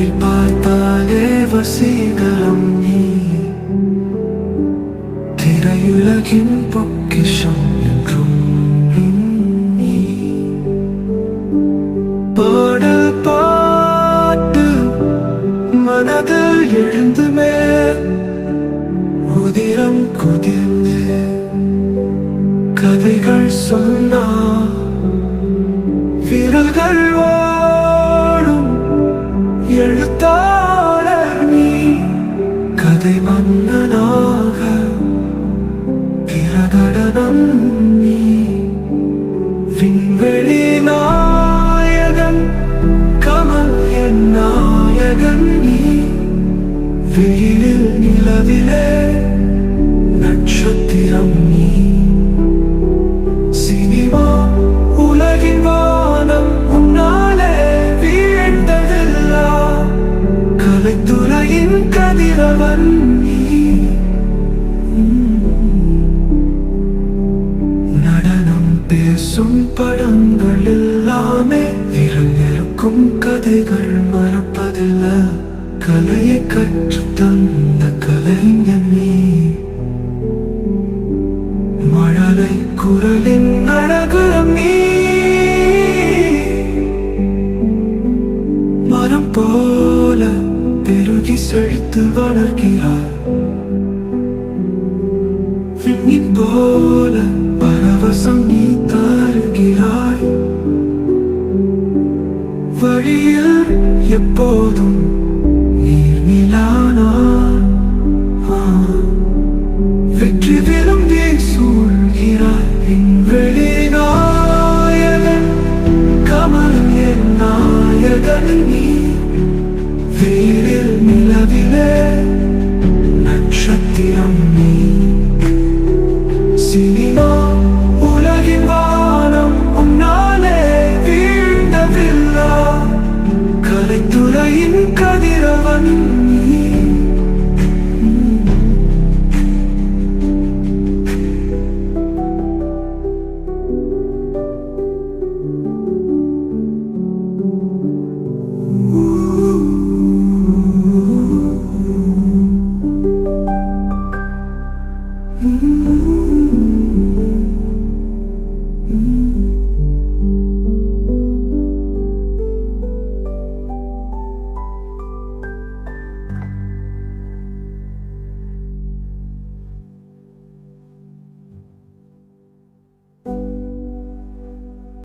உன்னை பார்த்தாலே வசீகரம் நீ, திரையுலகின் பொக்கிஷம் என்றும் நீ. பாடல் பாட்டு மனதில் எழுந்துமே, உதிரம் குதிர்ந்து கதைகள் சொன்னா விரல்கள் ஓடும் எழுத்தாளர் நீ. கதை மன்னனாக பிரகடனம் நீ, விண்வெளி நாயகன் கமல் என் நாயகன் நீ. வெயிலில் நிலவிலே நட்சத்திரம் நீ. சினிமா உலகின் வானம் உன்னாலே வீழ்ந்ததில்லா, கலைத்துறையின் கதிரவன் நீ. நடனம் பேசும் படங்கள் எல்லாமே விரல் இருக்கும் கதைகள் மறப்பதில்ல, கலையை கற்றுத் தந்த கலைஞன் நீ. மழலை குரலின் அழகுரம் நீ, மரம் போல பெருகி செழித்து வளர்கிறார், விண்ணின் போல பரவசம் நீ தருகிறாய். வழியில் எப்போதும் நீர்நிலானார், வெற்றி விரும்பி சூழ்கிறாய். விண்வெளி நாயகன் கமல் என் நாயகன் நீ.